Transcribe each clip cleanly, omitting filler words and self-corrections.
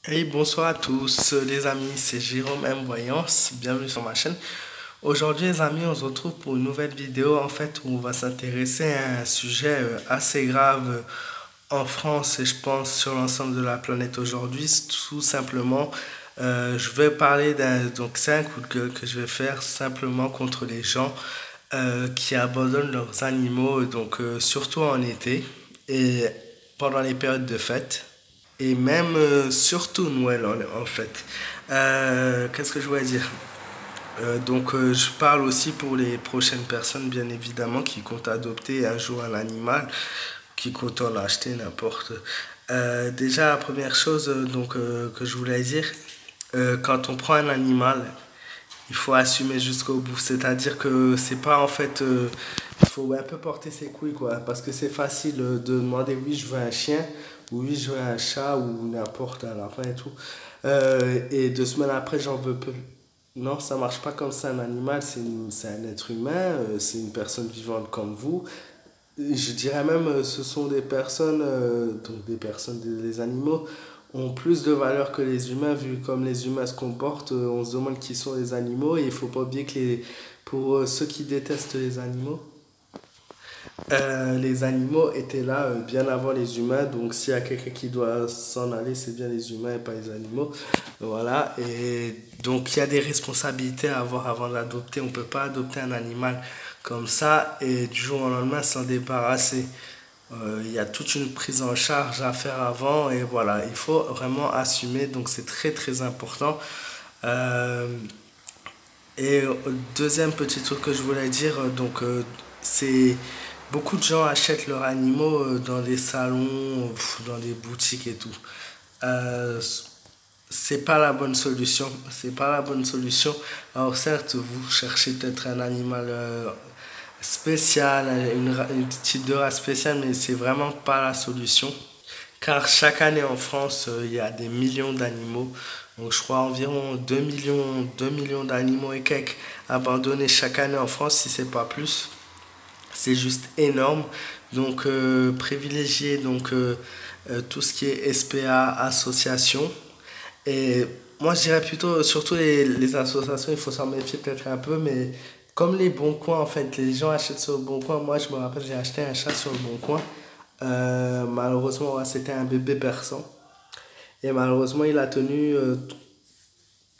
Hey, bonsoir à tous les amis, c'est Jérôme M. Voyance, bienvenue sur ma chaîne. Aujourd'hui les amis, on se retrouve pour une nouvelle vidéo en fait où on va s'intéresser à un sujet assez grave en France et je pense sur l'ensemble de la planète aujourd'hui. Tout simplement, je vais parler donc c'est un coup de gueule que je vais faire simplement contre les gens qui abandonnent leurs animaux, donc surtout en été et pendant les périodes de fête. Et même surtout Noël en fait. Qu'est-ce que je voulais dire? Je parle aussi pour les prochaines personnes, bien évidemment, qui comptent adopter un jour un animal, qui comptent en acheter n'importe. Déjà, la première chose que je voulais dire, quand on prend un animal, il faut assumer jusqu'au bout. C'est-à-dire que c'est pas en fait. Il faut un peu porter ses couilles, quoi. Parce que c'est facile de demander oui, je veux un chien, ou oui, je veux un chat, ou n'importe, un lapin et tout. Et 2 semaines après, j'en veux peu. Non, ça marche pas comme ça. Un animal, c'est un être humain, c'est une personne vivante comme vous. Je dirais même, ce sont des personnes, donc des personnes, les animaux ont plus de valeur que les humains, vu comme les humains se comportent, on se demande qui sont les animaux, et il faut pas oublier que pour ceux qui détestent les animaux étaient là bien avant les humains, donc s'il y a quelqu'un qui doit s'en aller, c'est bien les humains et pas les animaux. Voilà, et donc il y a des responsabilités à avoir avant d'adopter. On ne peut pas adopter un animal comme ça et du jour au lendemain s'en débarrasser. Il y a toute une prise en charge à faire avant et voilà, il faut vraiment assumer, donc c'est très très important. Euh, Deuxième petit truc que je voulais dire, c'est beaucoup de gens achètent leurs animaux dans des salons, dans des boutiques et tout. Euh, c'est pas la bonne solution. C'est pas la bonne solution. Alors certes, vous cherchez peut-être un animal spécial, une type de race spéciale, mais c'est vraiment pas la solution. Car chaque année en France, il y a des millions d'animaux. Donc je crois environ 2 millions d'animaux et quelques abandonnés chaque année en France, si c'est pas plus. C'est juste énorme. Donc privilégier tout ce qui est SPA, association. Et moi je dirais plutôt, surtout les associations, il faut s'en méfier peut-être un peu, mais comme les bons coins en fait, les gens achètent sur le bon coin. Moi je me rappelle, j'ai acheté un chat sur le bon coin. Malheureusement, ouais, c'était un bébé persan. Et malheureusement, il a tenu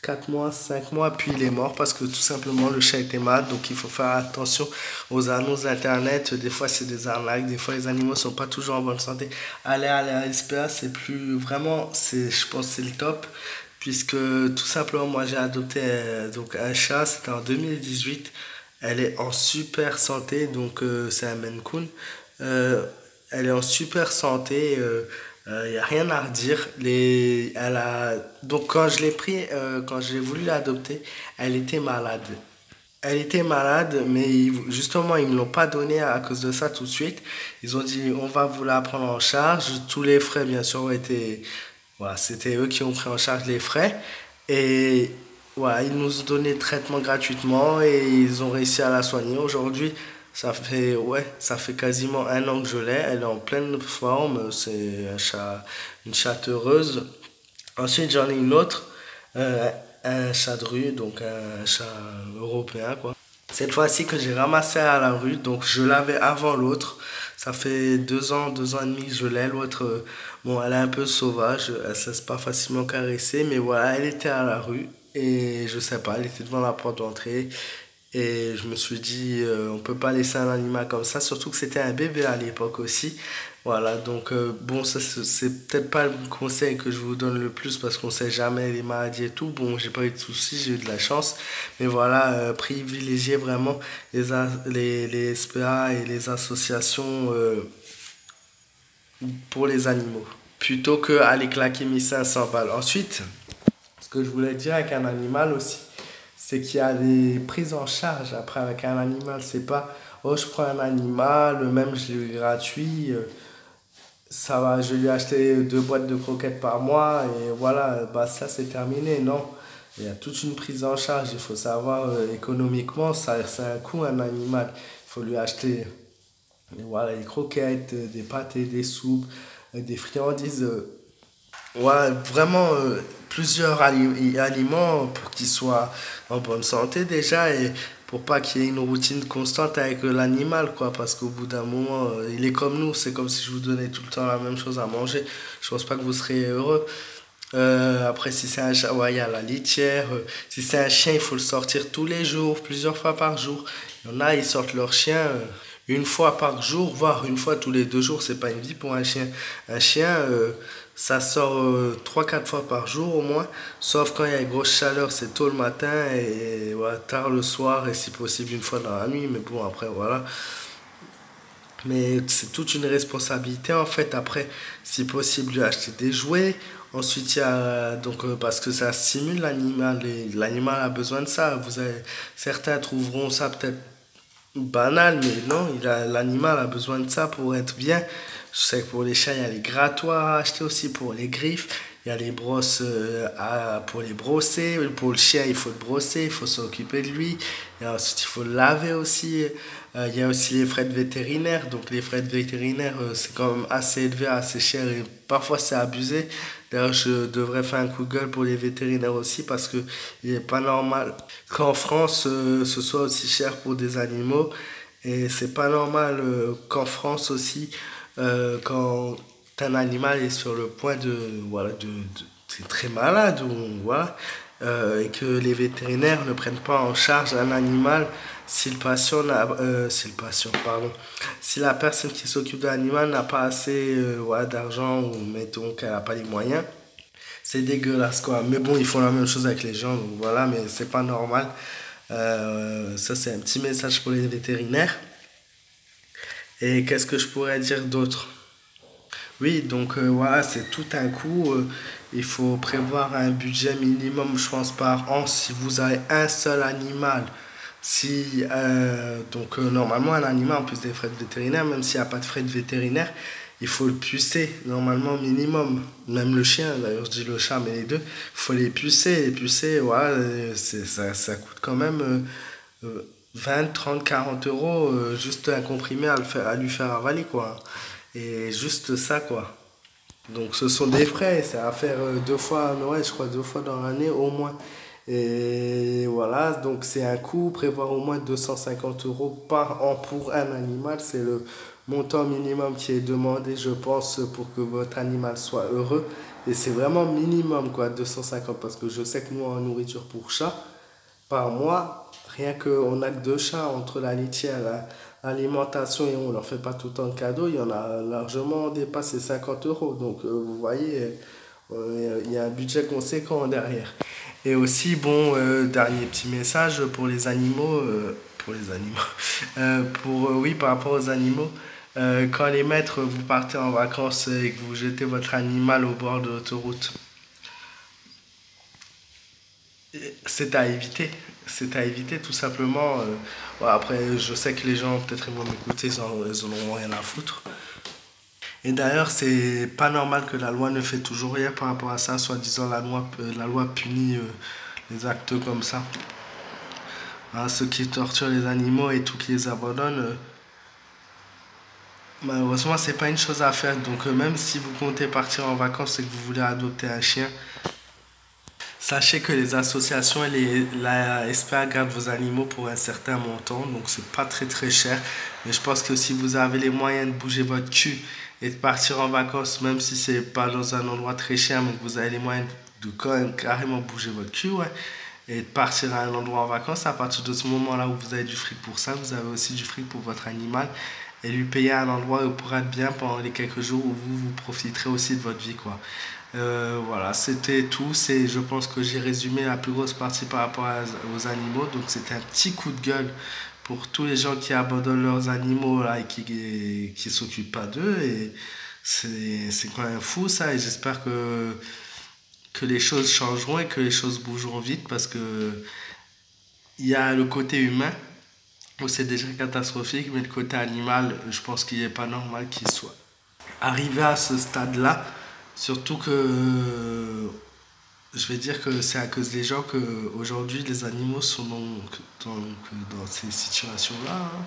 4 mois, 5 mois, puis il est mort parce que tout simplement le chat était malade. Donc il faut faire attention aux annonces d'internet. Des fois, c'est des arnaques. Des fois, les animaux sont pas toujours en bonne santé. Aller à la SPA, c'est plus vraiment, je pense, que c'est le top. Puisque tout simplement, moi j'ai adopté donc un chat, c'était en 2018. Elle est en super santé, donc c'est un Maine Coon. Euh, Elle est en super santé. Il n'y a rien à redire. Donc quand je l'ai pris, quand j'ai voulu l'adopter, elle était malade. Elle était malade, mais justement, ils ne me l'ont pas donné à cause de ça tout de suite. Ils ont dit, on va vous la prendre en charge. Tous les frais, bien sûr, ont été... Voilà, c'était eux qui ont pris en charge les frais. Et voilà, ils nous ont donné le traitement gratuitement et ils ont réussi à la soigner. Aujourd'hui, ça fait quasiment un an que je l'ai. Elle est en pleine forme. C'est une chatte heureuse. Ensuite, j'en ai une autre, euh, un chat de rue, donc un chat européen, quoi. Cette fois-ci que j'ai ramassé à la rue, donc je l'avais avant l'autre. Ça fait 2 ans et demi que je l'ai. L'autre, bon, elle est un peu sauvage, elle ne se laisse pas facilement caresser, mais voilà, elle était à la rue et je sais pas, elle était devant la porte d'entrée. Et je me suis dit, on peut pas laisser un animal comme ça, surtout que c'était un bébé à l'époque aussi. Voilà, donc bon, ça c'est peut-être pas le conseil que je vous donne le plus parce qu'on sait jamais les maladies et tout. Bon, j'ai pas eu de soucis, j'ai eu de la chance. Mais voilà, privilégier vraiment les SPA et les associations pour les animaux plutôt que aller claquer 1500 balles. Ensuite, ce que je voulais dire avec un animal aussi, c'est qu'il y a des prises en charge après avec un animal. C'est pas, oh, je prends un animal, même je l'ai eu gratuit, ça va, je lui ai acheté 2 boîtes de croquettes par mois et voilà, bah ça c'est terminé. Non, il y a toute une prise en charge. Il faut savoir économiquement, ça, c'est un coût un animal. Il faut lui acheter voilà, des croquettes, des pâtés, des soupes, des friandises. Ouais, vraiment plusieurs aliments pour qu'ils soient en bonne santé déjà et pour pas qu'il y ait une routine constante avec l'animal, quoi. Parce qu'au bout d'un moment, il est comme nous, c'est comme si je vous donnais tout le temps la même chose à manger. Je pense pas que vous seriez heureux. Après, si c'est un chat, ouais, il y a la litière. Si c'est un chien, il faut le sortir tous les jours, plusieurs fois par jour. Il y en a, ils sortent leur chien une fois par jour, voire une fois tous les 2 jours. C'est pas une vie pour un chien. Un chien, ça sort 3-4 fois par jour au moins. Sauf quand il y a une grosse chaleur, c'est tôt le matin et voilà, tard le soir et si possible une fois dans la nuit. Mais bon, après, voilà. Mais c'est toute une responsabilité en fait. Après, si possible, lui acheter des jouets. Ensuite, il y a donc parce que ça stimule l'animal et l'animal a besoin de ça. Certains trouveront ça peut-être banal, mais non, l'animal a besoin de ça pour être bien. Je sais que pour les chats, il y a les grattoirs à acheter aussi pour les griffes. Il y a les brosses pour les brosser. Pour le chien, il faut le brosser, il faut s'occuper de lui. Et ensuite, il faut le laver aussi. Il y a aussi les frais de vétérinaire. Donc, les frais de vétérinaire, c'est quand même assez élevé, assez cher et parfois c'est abusé. D'ailleurs, je devrais faire un coup de gueule pour les vétérinaires aussi parce que il n'est pas normal qu'en France, ce soit aussi cher pour des animaux. Et c'est pas normal qu'en France aussi, quand un animal est sur le point voilà, c'est très malade, ou, voilà, et que les vétérinaires ne prennent pas en charge un animal si le patient, pardon, si la personne qui s'occupe de l'animal n'a pas assez voilà, d'argent ou mettons qu'elle n'a pas les moyens, c'est dégueulasse quoi. Mais bon, ils font la même chose avec les gens, donc voilà, mais c'est pas normal. Ça, c'est un petit message pour les vétérinaires. Et qu'est-ce que je pourrais dire d'autre? Oui, donc voilà, c'est tout un coup. Il faut prévoir un budget minimum, je pense, par an si vous avez un seul animal. Si, normalement, un animal, en plus des frais de vétérinaire, même s'il n'y a pas de frais de vétérinaire, il faut le pucer, normalement, minimum. Même le chien, d'ailleurs, je dis le chat, mais les deux, il faut les pucer. Les pucer, voilà, ça coûte quand même 20, 30, 40 euros, juste un comprimé à lui faire avaler, quoi. Et juste ça, quoi. Donc ce sont des frais, c'est à faire 2 fois à Noël, je crois 2 fois dans l'année au moins. Et voilà, donc c'est un coût, prévoir au moins 250 euros par an pour un animal, c'est le montant minimum qui est demandé, je pense, pour que votre animal soit heureux. Et c'est vraiment minimum, quoi, 250, parce que je sais que nous, en nourriture pour chat, par mois, rien qu'on a que 2 chats entre la litière, l'alimentation et on leur fait pas tout le temps de cadeaux, il y en a largement dépassé 50 euros. Donc vous voyez, il y a un budget conséquent derrière. Et aussi, bon, dernier petit message pour les animaux, oui, par rapport aux animaux, quand les maîtres, vous partez en vacances et que vous jetez votre animal au bord de l'autoroute, c'est à éviter. C'est à éviter tout simplement. Ouais, après, je sais que les gens, peut-être ils vont m'écouter, ils en auront rien à foutre. Et d'ailleurs, c'est pas normal que la loi ne fait toujours rien par rapport à ça, soi-disant la loi punit les actes comme ça. Hein, ceux qui torturent les animaux et tout qui les abandonnent, malheureusement, c'est pas une chose à faire. Donc, même si vous comptez partir en vacances et que vous voulez adopter un chien, sachez que les associations et la SPA gardent vos animaux pour un certain montant, donc c'est pas très très cher. Mais je pense que si vous avez les moyens de bouger votre cul et de partir en vacances, même si c'est pas dans un endroit très cher, mais que vous avez les moyens de quand même carrément bouger votre cul, ouais, et de partir à un endroit en vacances, à partir de ce moment-là où vous avez du fric pour ça, vous avez aussi du fric pour votre animal et lui payer un endroit où il pourra être bien pendant les quelques jours où vous profiterez aussi de votre vie, quoi. Voilà, c'était tout. Je pense que j'ai résumé la plus grosse partie par rapport aux animaux. Donc c'était un petit coup de gueule pour tous les gens qui abandonnent leurs animaux là, et qui s'occupent pas d'eux. Et c'est quand même fou ça. Et j'espère que les choses changeront et que les choses bougeront vite parce que il y a le côté humain où c'est déjà catastrophique, mais le côté animal, je pense qu'il n'est pas normal qu'il soit arrivé à ce stade-là. Surtout que je vais dire que c'est à cause des gens que aujourd'hui les animaux sont dans ces situations-là, hein.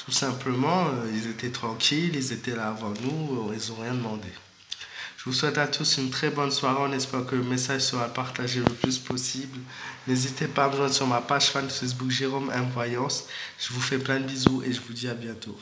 Tout simplement, ils étaient tranquilles, ils étaient là avant nous, ils n'ont rien demandé. Je vous souhaite à tous une très bonne soirée. On espère que le message sera partagé le plus possible. N'hésitez pas à me joindre sur ma page fan Facebook Jérôme M Voyance. Je vous fais plein de bisous et je vous dis à bientôt.